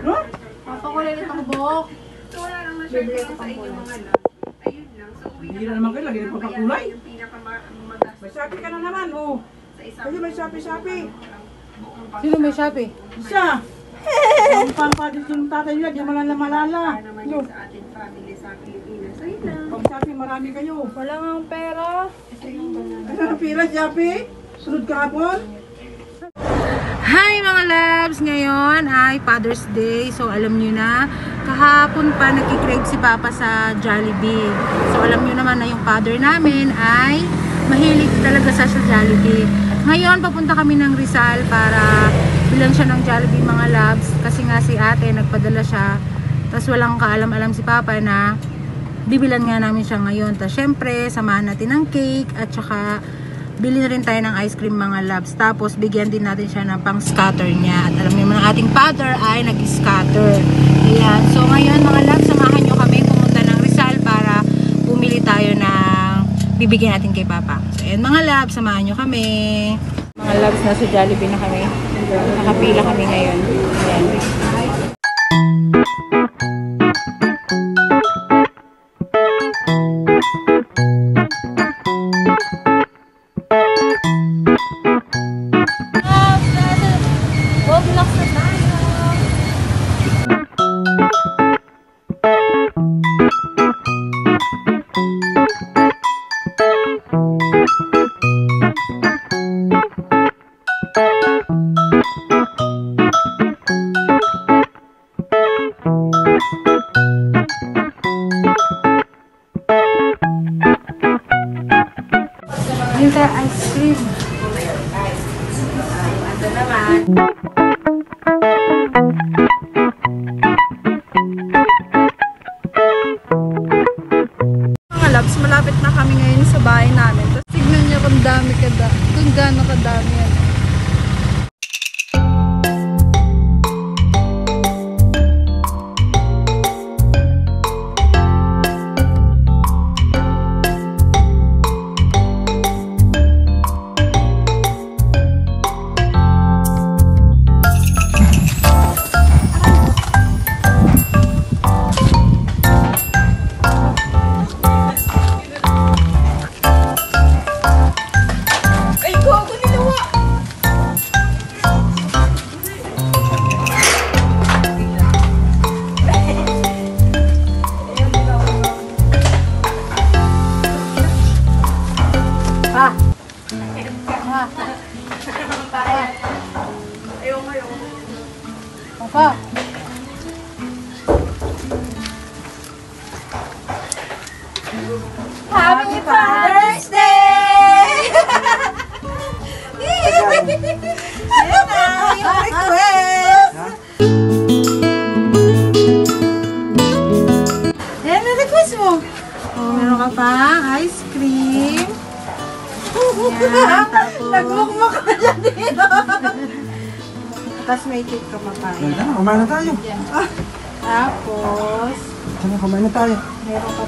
No? Papakulay nito ang buhok. So wala lang na-share ko sa inyo mga love. Ayun lang. So Hindi na naman kayo, lagi na papakulay. yung pinakamagastos May sapi ka na naman, oh. sa isang Kasi may sapi-sapi. Sino may Shopee? Isa. Ang pampadis yung tatay nila, di malala malala. para naman Yo, yun sa ating family sa Pilipinas. So yun lang. pag sapi, marami kayo. Wala nga ang pera. Ano pira, sapi? Sunod kahapon? Hi mga loves! Ngayon ay Father's Day. So alam nyo na, kahapon pa nagkikrave si Papa sa Jollibee. So alam nyo naman na yung father namin ay mahilig talaga sa Jollibee. Ngayon papunta kami ng Rizal para bilan siya ng Jollibee mga loves. Kasi nga si ate nagpadala siya. Tapos walang kaalam-alam si Papa na bibilan nga namin siya ngayon. Tapos syempre samahan natin ng cake at saka bili na rin tayo ng ice cream mga loves. Tapos bigyan din natin siya ng pang scatter niya. At alam niyo naman ang ating father ay nag-scatter. Ayan. So ngayon mga loves, samahan nyo kami pumunta ng Rizal para bumili tayo ng bibigyan natin kay Papa. So ayan mga loves, samahan nyo kami. Mga loves, nasa Jollibee na kami. Nakapila kami ngayon. Ayan. Roblox na tayo. Yung tayo ice cream. Ito naman. Mga loves, malapit na kami ngayon sa bahay namin. Tapos tignan niyo kung gaano kadami yan. Papa. Happy Father's Day! Yan na, yung request! Yan na request mo. Oh, meron ka pa, ice cream. Yan, tapos... Nagmukmuk na dyan dito. Tapos may cake ka makain. Kumain na tayo. Tapos, Kumain na tayo. meron ka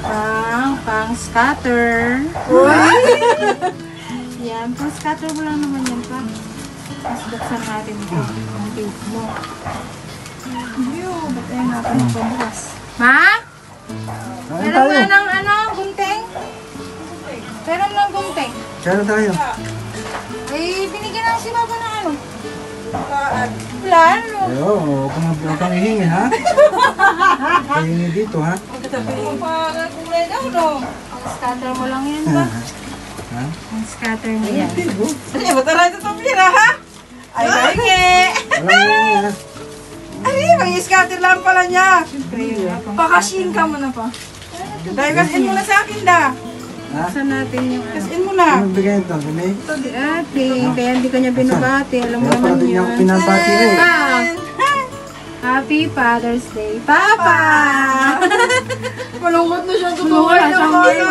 pang scatter. Yan, pang scatter mo lang naman yan pa. Tapos buksan natin ito, ang cake mo. Ba't ayaw natin ang pambukas? Ma? Meron nga ng gunting? Meron ng gunting? Kaya na tayo. Eh, binigyan lang si Papa ng ano? Plano. Huwag kang ihingi, ha? Ihingi dito, ha? Kulay daw, no? Ang scatter mo lang yan ba? Ha? Ang scatter mo yan. Ano, matara ito itong pira, ha? Ay, bahingi! Walang ihingi, ha? Ay, mag-scatter lang pala niya. Siyempre yun. Pakashin ka mo na pa. Dahil kasin mo na sa akin, da. Ha? Buksan natin yung ano. Kasin mo na. Anong bigay ito? Bimay? Ito di ate, kaya hindi ka niya binabati. Alam mo Kaya pala naman din niya ako yun. pinapati rin. Pa! Happy Father's Day, Papa! Malungkot na siya Wala tutuwa siyang na gino.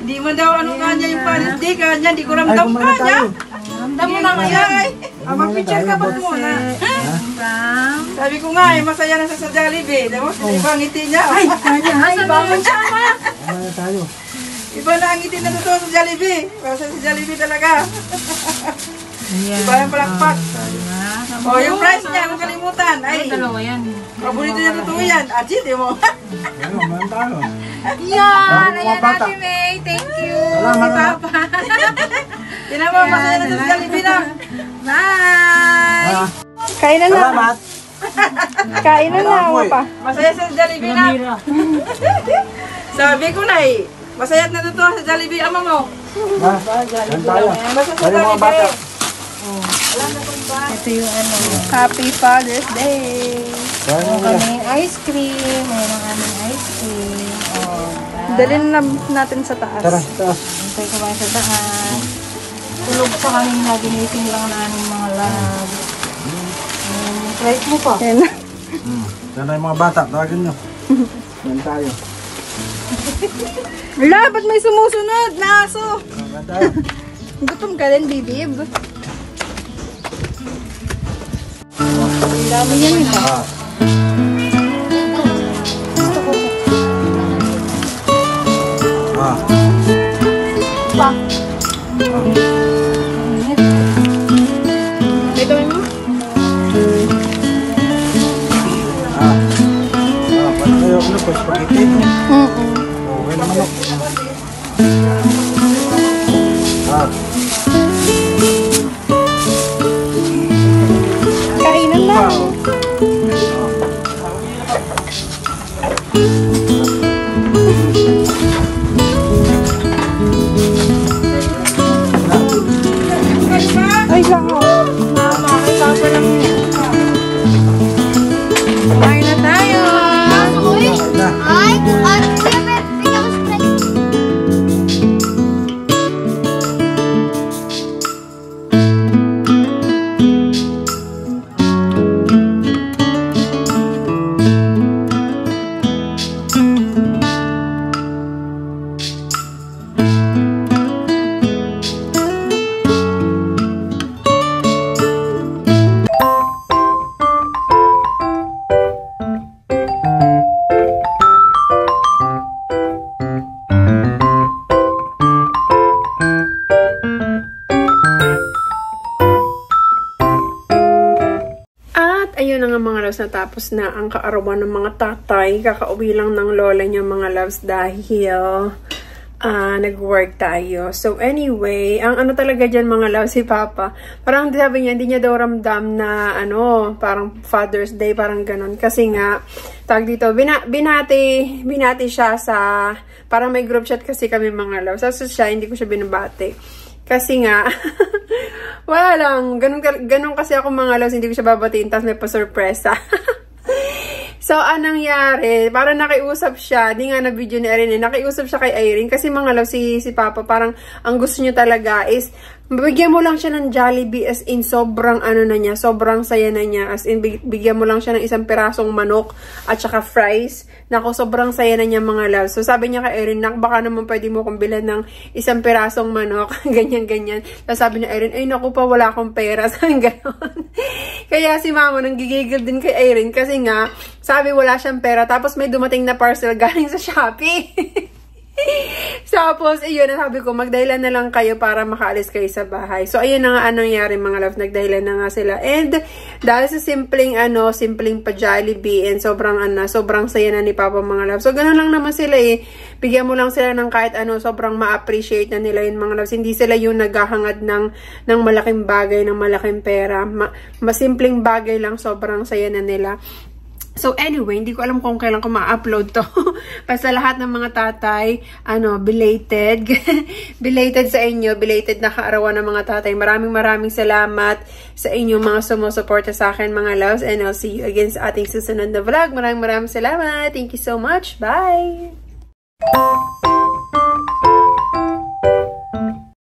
Hindi mo daw ano kanya yung Father's Day kanya, hindi ko Ay, ramdam kumain na kanya. tayo. Ramdam mo na ngayon. Ay, mag-picture ka ba muna? Pam. Sabi ko nga, masaya na siya sa Jollibee. Tapos, iba ang ngiti niya. Ay, bangon siya ma. Kumain na tayo. Iba na ang ngiti na totoo sa Jollibee. Masaya sa Jollibee talaga. Ayan. Iba yung palakpak. Oh, yung price niya, huwag kalimutan. Ay, Dalawa yan. paborito niya totoo yan. Ajit, di mo. Ano, meron tayo. Yan! Mga Ayan, bata. Ate May. Thank you. Salamat, Si Papa. Tinama, masaya na sa Jollibee na. Bye! Ah, Kain na na. salamat. Kain na na. Salamat, Pa. Masaya sa Jollibee na. Sabi ko na eh. Masaya at natutuwa sa Jollibee ama mo. Ah, meron tayo. Basta sa Tayo mga bata. Jollibee. Ito yung ano. Happy Father's Day. Tayo Meron mga kaming ice cream. Meron kaming ice cream. Oh, Dalhin na natin sa taas. Tara, taas. Hintay ko ba sa taas. Tulog pa kami na ginising lang na aming mga lab. Flight mo pa. Ayan na. Sana yung mga bata, tawagin nyo. Meron tayo. Wala, ba't may sumusunod na aso? Meron tayo. Gutom ka din, bibib. Ang dami yan ito. Ah. Ah. Ito mo? Ah. Ah, paano kayo ano po, spaghetti? Okay naman ako. Ah. Kainan na. Ay, lang ako. Kumain na tayo. Na. Ayun na nga mga loves, natapos na ang kaarawan ng mga tatay. Kakauwi lang ng lola niya mga loves dahil nag-work tayo. So anyway, ang ano talaga dyan mga loves, si Papa, parang sabi niya, hindi niya daw ramdam na parang Father's Day, parang ganun. Kasi nga, tag dito, binati siya sa, parang may group chat kasi kami mga loves. So siya, hindi ko siya binabati. Kasi nga, wala lang. Ganun kasi ako mga loves, hindi ko siya babatiin, tapos may pa-surpresa. So, anong nangyari? Parang nakiusap siya. Di nga na video ni Irene. Nakiusap siya kay Irene. Kasi mga loves, si Papa, parang ang gusto niya talaga is, bigyan mo lang siya ng Jollibee as in sobrang na niya, sobrang saya na niya. As in, bigyan mo lang siya ng isang pirasong manok at saka fries. Nako, sobrang saya na niya mga loves. So, sabi niya kay Erin, baka naman pwede mo kong bilan ng isang pirasong manok. Ganyan-ganyan. So, sabi niya, Erin, ay naku pa, wala akong pera. Sabi gano'n. Kaya si Mama nang gigigil din kay Erin kasi nga, sabi wala siyang pera. Tapos may dumating na parcel galing sa Shopee. Tapos, ayun, sabi ko, magdahilan na lang kayo para makaalis kayo sa bahay. So, ayun na nga anong nangyari mga love, nagdahilan na nga sila. And, dahil sa simpleng pa Jollibee, and sobrang saya na ni Papa mga love. So, ganun lang naman sila eh. Bigyan mo lang sila ng kahit sobrang ma-appreciate na nila yun mga loves. Hindi sila yung naghahangad ng malaking bagay, ng malaking pera. Masimpleng bagay lang, sobrang saya na nila. So anyway, hindi ko alam kung kailan ko ma-upload to. Basta lahat ng mga tatay, belated. Belated sa inyo, belated na kaarawan ng mga tatay. Maraming salamat sa inyong mga sumusuporta sa akin mga loves. And I'll see you again sa ating susunod na vlog. Maraming salamat. Thank you so much. Bye!